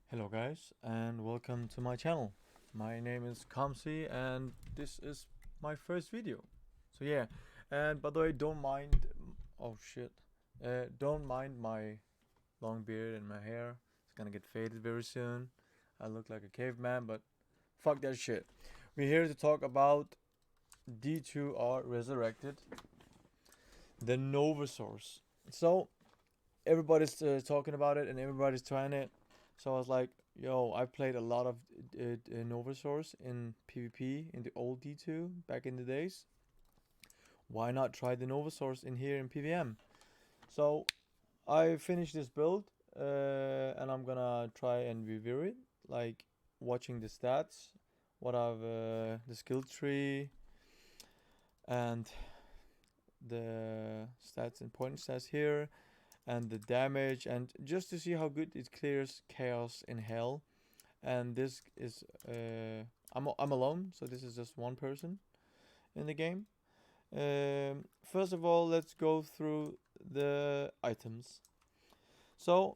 Hello guys and welcome to my channel. My name is Kamsi and this is my first video. So yeah, and by the way, don't mind oh shit. Don't mind my long beard and my hair. It's gonna get faded very soon. I look like a caveman, but fuck that shit. We're here to talk about D2R Resurrected, the Nova Source. So everybody's talking about it and everybody's trying it. So I was like, yo, I played a lot of Nova Source in PvP in the old D2 back in the days. Why not try the Nova Source in here in PVM? So I finished this build and I'm gonna try and review it, like watching the stats, what I've the skill tree and the stats and point stats here and the damage, and just to see how good it clears chaos in hell. And this is I'm alone, so this is just one person in the game. First of all, let's go through the items. So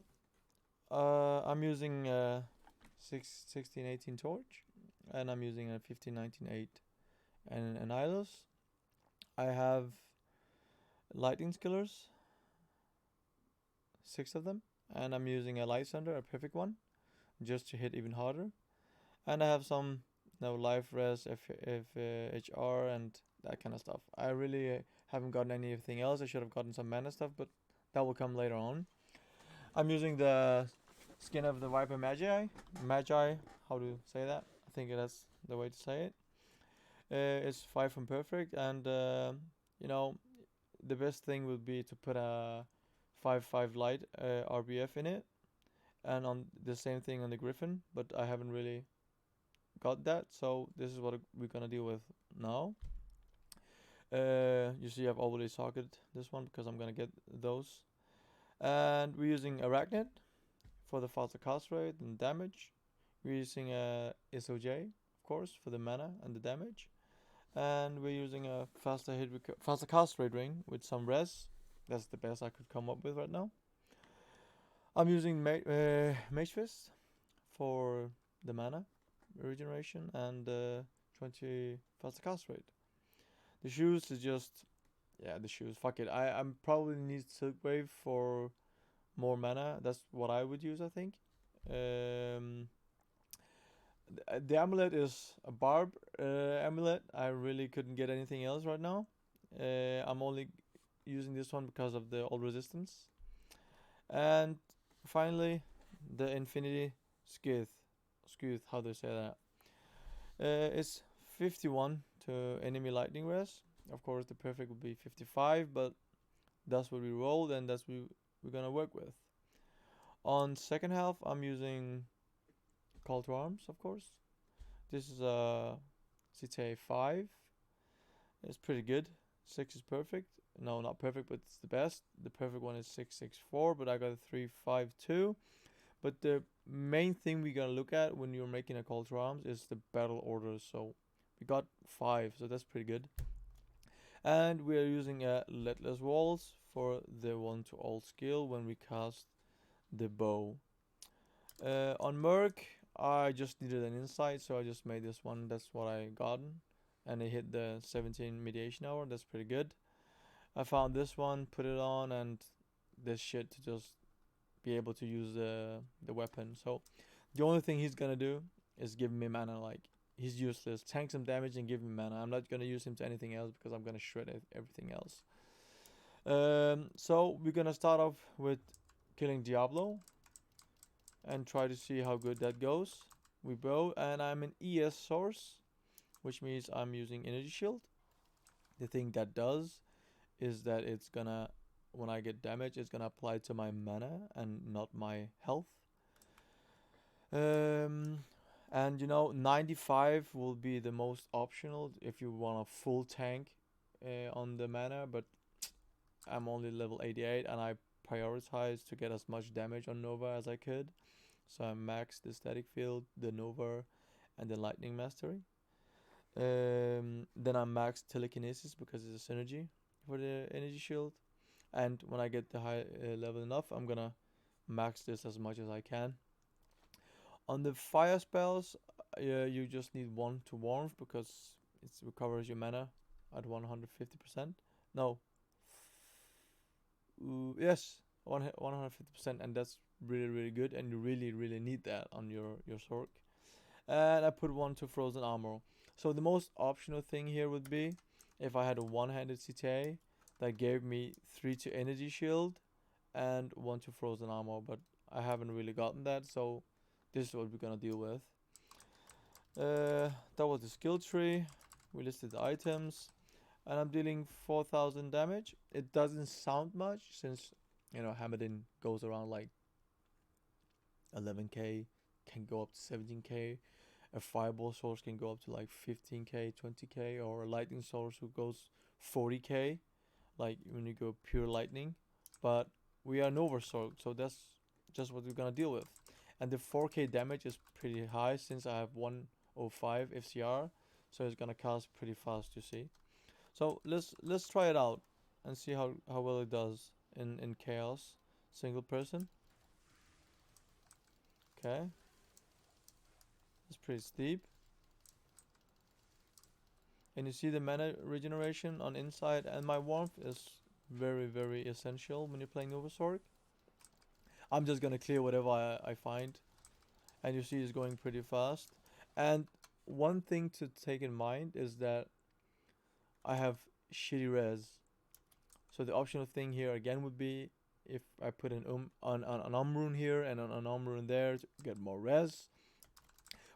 I'm using 1618 torch, and I'm using a 1519 and an Eyeless. I have lightning skillers, 6 of them, and I'm using a light thunder, a perfect one, just to hit even harder. And I have some life res, HR, and that kind of stuff. I really haven't gotten anything else. I should have gotten some mana stuff, but that will come later on. I'm using the skin of the Viper Magi. Magi, how to say that? I think that's the way to say it. It's 5 from perfect, and you know, the best thing would be to put a 5/5 light RBF in it, and on the same thing on the Griffin, but I haven't really got that, so this is what we're gonna deal with now. You see I've already socketed this one because I'm gonna get those. And we're using Arachnid for the faster cast rate and damage. We're using SOJ, of course, for the mana and the damage. And we're using a faster cast rate ring with some res. That's the best I could come up with right now. I'm using Mage Fist for the mana regeneration and 20 faster cast rate. The shoes is just, yeah, the shoes. Fuck it. I'm probably need Silk Wave for more mana. That's what I would use, I think. Um, the amulet is a barb amulet. I really couldn't get anything else right now. I'm only using this one because of the old resistance. And finally, the Infinity Skith. Skith, how do you say that? It's 51 to enemy lightning res. Of course, the perfect would be 55, but that's what we rolled and that's what we're gonna work with. On second half, I'm using Call to Arms, of course. This is a CTA 5. It's pretty good. 6 is perfect. No, not perfect, but it's the best. The perfect one is 664, but I got a 352. But the main thing we're gonna look at when you're making a Call to Arms is the battle orders. So we got 5, so that's pretty good. And we are using a Leadless Walls for the 1 to all skill when we cast the bow. On Merc, I just needed an insight, so I just made this one. That's what I gotten. And it hit the 17 mediation hour. That's pretty good. I found this one, put it on, and this shit to just be able to use the weapon. So the only thing he's gonna do is give me mana. Like, he's useless. Tank some damage and give me mana. I'm not gonna use him to anything else because I'm gonna shred everything else. So we're gonna start off with killing Diablo and try to see how good that goes. We bow, and I'm an ES source, which means I'm using energy shield. The thing that does is that it's gonna, when I get damage, it's gonna apply to my mana and not my health. And 95 will be the most optional if you want a full tank on the mana, but I'm only level 88 and I prioritize to get as much damage on Nova as I could. So I maxed the static field, the Nova, and the lightning mastery. Then I maxed telekinesis because it's a synergy for the energy shield. And when I get the high level enough, I'm gonna max this as much as I can. On the fire spells, you just need 1 to warmth because it recovers your mana at 150%. No. Yes, 150%, and that's really really good, and you really really need that on your Sorc. And I put 1 to frozen armor. So the most optional thing here would be if I had a one-handed CTA that gave me 3 to energy shield and 1 to frozen armor, but I haven't really gotten that, so this is what we're gonna deal with. That was the skill tree. We listed the items, and I'm dealing 4,000 damage. It doesn't sound much since, you know, Hamadin goes around like 11k, can go up to 17k. A fireball source can go up to like 15k, 20k, or a lightning source who goes 40k, like when you go pure lightning. But we are Nova Sorc, so that's just what we're gonna deal with. And the 4k damage is pretty high since I have 105 FCR, so it's gonna cast pretty fast, you see. So let's try it out and see how well it does in chaos single person. Okay, it's pretty steep. And you see the mana regeneration on inside, and my warmth is very very essential when you're playing Nova Sorc. I'm just gonna clear whatever I find, and you see it's going pretty fast. And one thing to take in mind is that I have shitty res. So the optional thing here again would be if I put an rune here and an rune there to get more res.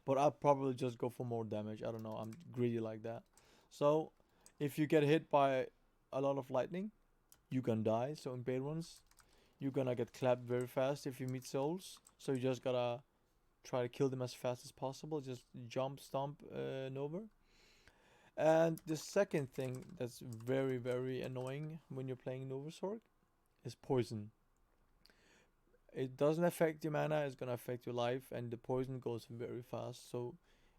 But I'll probably just go for more damage. I don't know. I'm greedy like that. So if you get hit by a lot of lightning, you can die. So in bait runs, you're gonna get clapped very fast if you meet souls. So you just gotta try to kill them as fast as possible. Just jump, stomp, Nova. And the second thing that's very very annoying when you're playing Nova Sorc is poison. It doesn't affect your mana, it's gonna affect your life, and the poison goes very fast. So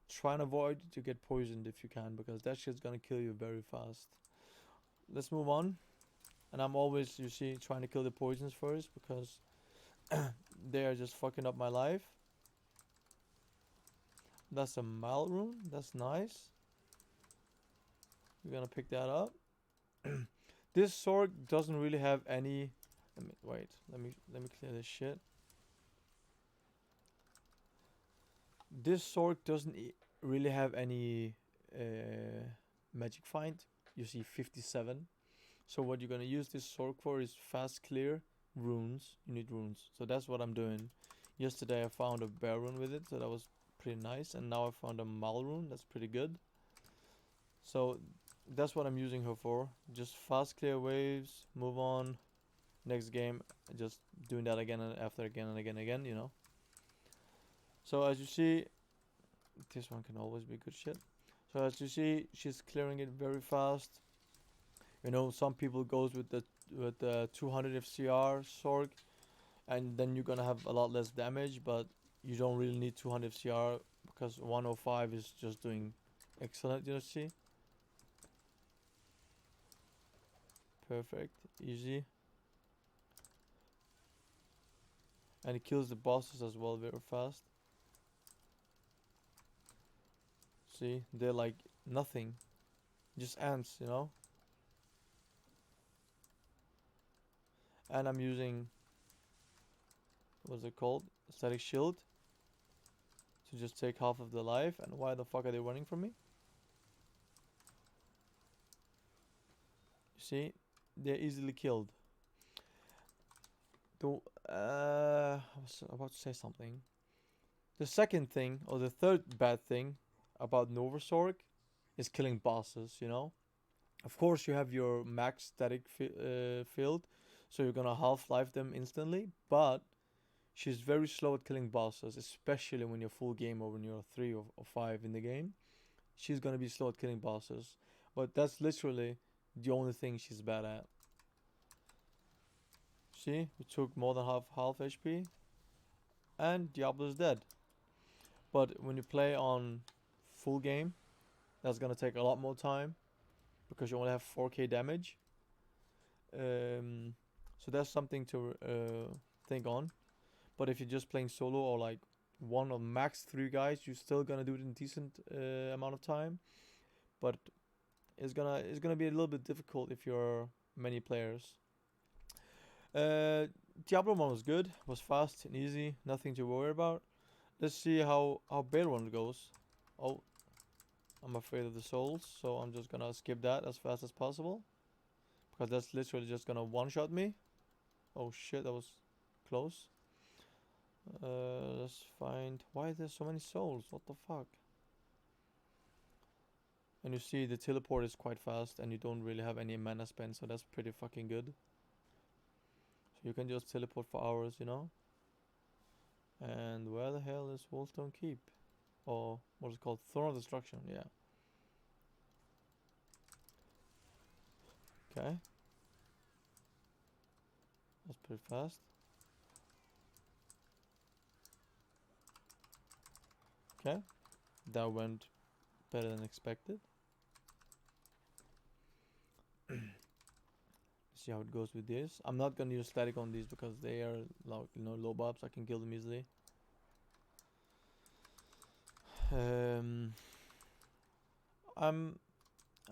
try and avoid to get poisoned if you can, because that shit's gonna kill you very fast. Let's move on. And I'm always, you see, trying to kill the poisons first because they are just fucking up my life. That's a Mal rune. That's nice. We're gonna pick that up. This Sorc doesn't really have any. Let me clear this shit. This Sorc doesn't really have any magic find. You see 57. So what you're gonna use this Sorc for is fast clear runes. You need runes. So that's what I'm doing. Yesterday I found a bear rune with it, so that was pretty nice. And now I found a Mal rune. That's pretty good. So that's what I'm using her for. Just fast clear waves, move on. Next game, just doing that again and after again and again and again, you know. So as you see, this one can always be good shit. So as you see, she's clearing it very fast. You know, some people goes with the 200 FCR Sorc, and then you're gonna have a lot less damage, but you don't really need 200 FCR because 105 is just doing excellent, you see. Perfect, easy. And it kills the bosses as well very fast. See, they're like nothing. Just ants, you know? And I'm using, what's it called? Static shield. To just take half of the life. And why the fuck are they running from me? You see? They're easily killed. I was about to say something. The second thing, or the third bad thing about Nova Sorc is killing bosses, you know? Of course, you have your max static field, so you're gonna half-life them instantly, but she's very slow at killing bosses, especially when you're full game or when you're 3 or 5 in the game. She's gonna be slow at killing bosses, but that's literally the only thing she's bad at. See, we took more than half HP, and Diablo's dead. But when you play on full game, that's gonna take a lot more time because you only have 4k damage. So that's something to think on. But if you're just playing solo or like 1 or max 3 guys, you're still gonna do it in decent amount of time. But it's gonna be a little bit difficult if you're many players. Diablo 1 was good, was fast and easy, nothing to worry about. Let's see how Bale 1 goes. Oh, I'm afraid of the souls, so I'm just gonna skip that as fast as possible. Because that's literally just gonna one-shot me. Oh shit, that was close. Let's find... Why are there so many souls? What the fuck? And you see the teleport is quite fast and you don't really have any mana spent, so that's pretty fucking good. So you can just teleport for hours, you know? And where the hell is Wallstone Keep? Or what is it called? Throne of Destruction, yeah. Okay. That's pretty fast. Okay. That went better than expected. See how it goes with this. I'm not gonna use static on these because they are like, you know, low buffs. I can kill them easily. I'm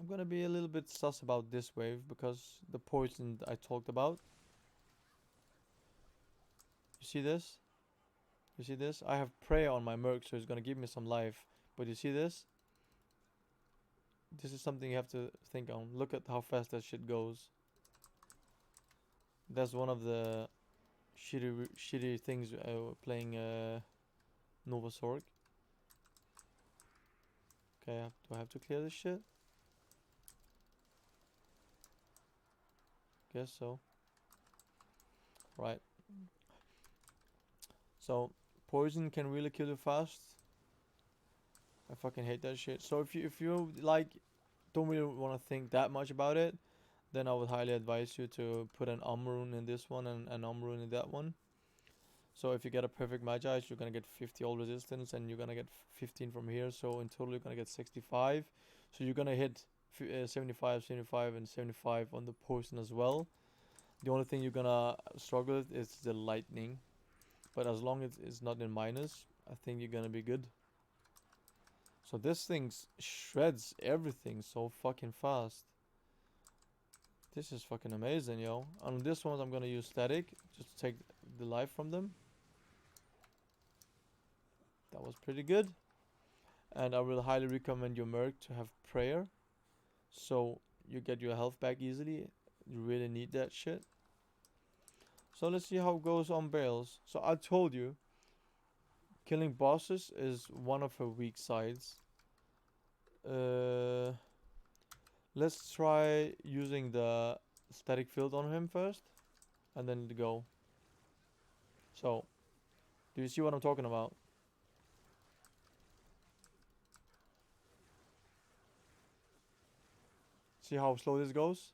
gonna be a little bit sus about this wave because the poison I talked about. You see this? You see this? I have prayer on my merc, so it's gonna give me some life. But you see this? This is something you have to think on. Look at how fast that shit goes. That's one of the shitty things playing Nova Sorc. Okay, do I have to clear this shit? Guess so. Right. So poison can really kill you fast. I fucking hate that shit. So if you like don't really want to think that much about it, then I would highly advise you to put an rune in this one and an rune in that one. So if you get a perfect Magi, you're gonna get 50 all resistance and you're gonna get 15 from here. So in total you're gonna get 65. So you're gonna hit 75, 75 and 75 on the poison as well. The only thing you're gonna struggle with is the lightning. But as long as it's not in minus, I think you're gonna be good. So this thing shreds everything so fucking fast. This is fucking amazing, yo. On this one, I'm gonna use static just to take the life from them. That was pretty good. And I will highly recommend your merc to have prayer. So you get your health back easily. You really need that shit. So let's see how it goes on Bales. So I told you, killing bosses is one of her weak sides. Let's try using the static field on him first. And then go. So, do you see what I'm talking about? See how slow this goes?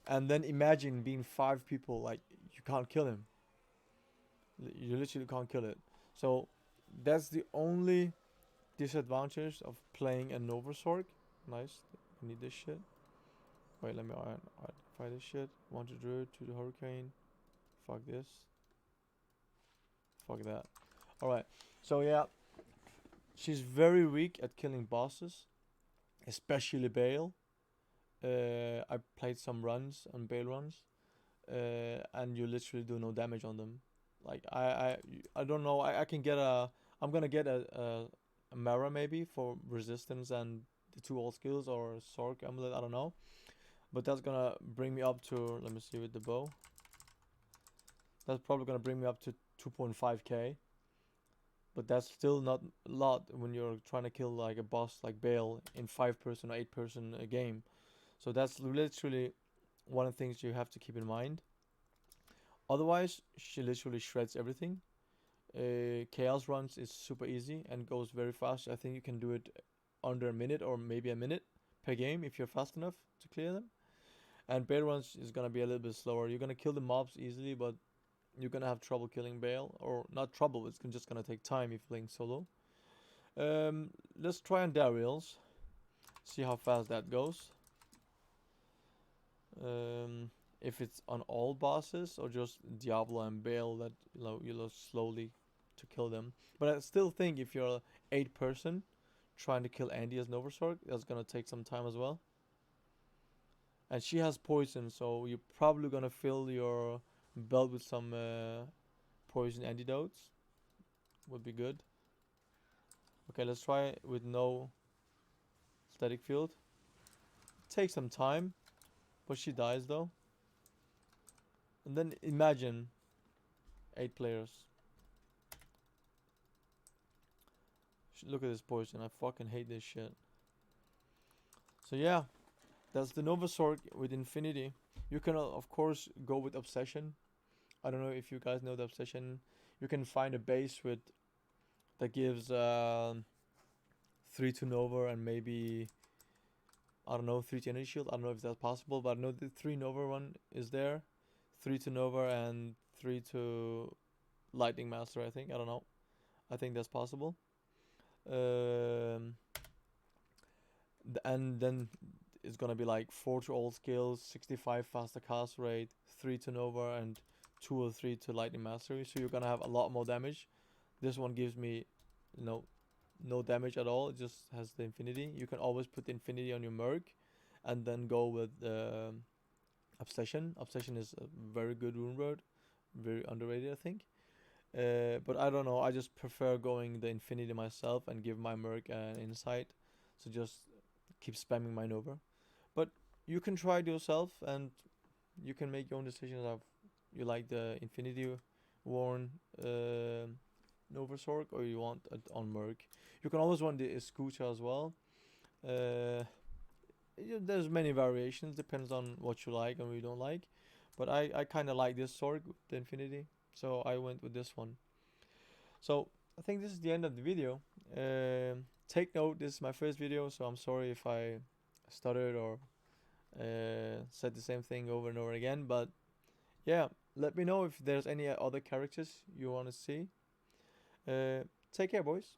And then imagine being 5 people, like, you can't kill him. You literally can't kill it. So, that's the only disadvantage of playing a Nova Sorc. Nice. I need this shit. Wait, let me identify this shit. 1 to Druid, 2 to Hurricane. Fuck this. Fuck that. Alright. So, yeah. She's very weak at killing bosses. Especially Bale. I played some runs on Bale runs. And you literally do no damage on them. Like, I don't know. I can get a... I'm gonna get a Mara maybe for resistance and the 2 all skills or Sorc amulet, I don't know. But that's gonna bring me up to, let me see with the bow. That's probably gonna bring me up to 2.5k. But that's still not a lot when you're trying to kill like a boss like Bale in 5-person or 8-person a game. So that's literally one of the things you have to keep in mind. Otherwise, she literally shreds everything. Chaos runs is super easy and goes very fast. I think you can do it under a minute or maybe a minute per game if you're fast enough to clear them. And Bale runs is gonna be a little bit slower. You're gonna kill the mobs easily, but you're gonna have trouble killing Bale. Or not trouble, it's just gonna take time if playing solo. Let's try on Dariel's. See how fast that goes. if it's on all bosses or just Diablo and Bale that you know slowly to kill them. But I still think if you're a 8 person trying to kill Andy as Nova Sorc, that's gonna take some time as well. And she has poison, so you're probably gonna fill your belt with some poison antidotes. Would be good. Okay, let's try it with no static field. Take some time, but she dies though. And then imagine 8 players. Look at this poison. I fucking hate this shit. So yeah, that's the Nova Sorc with Infinity. You can of course go with Obsession. I don't know if you guys know the Obsession. You can find a base with that gives 3 to Nova and maybe I don't know 3 to Energy Shield. I don't know if that's possible, but I know the 3 Nova one is there. 3 to Nova and 3 to Lightning Master. I think I don't know. I think that's possible. And then it's gonna be like 4 to all skills, 65 faster cast rate, 3 to Nova, and 2 or 3 to Lightning Mastery. So you're gonna have a lot more damage. This one gives me, no damage at all. It just has the Infinity. You can always put the Infinity on your Merc, and then go with Obsession. Obsession is a very good rune word, very underrated, I think. But I don't know. I just prefer going the Infinity myself and give my Merc an insight. So just keep spamming my Nova. But you can try it yourself, and you can make your own decisions of you like the Infinity worn Nova Sorc or you want it on Merc. You can always want the Escucha as well. There's many variations, depends on what you like and what you don't like. But I kind of like this Sorc, the Infinity, so I went with this one. So I think this is the end of the video. Take note, this is my first video, so I'm sorry if I stuttered or said the same thing over and over again. But yeah, let me know if there's any other characters you want to see. Take care, boys.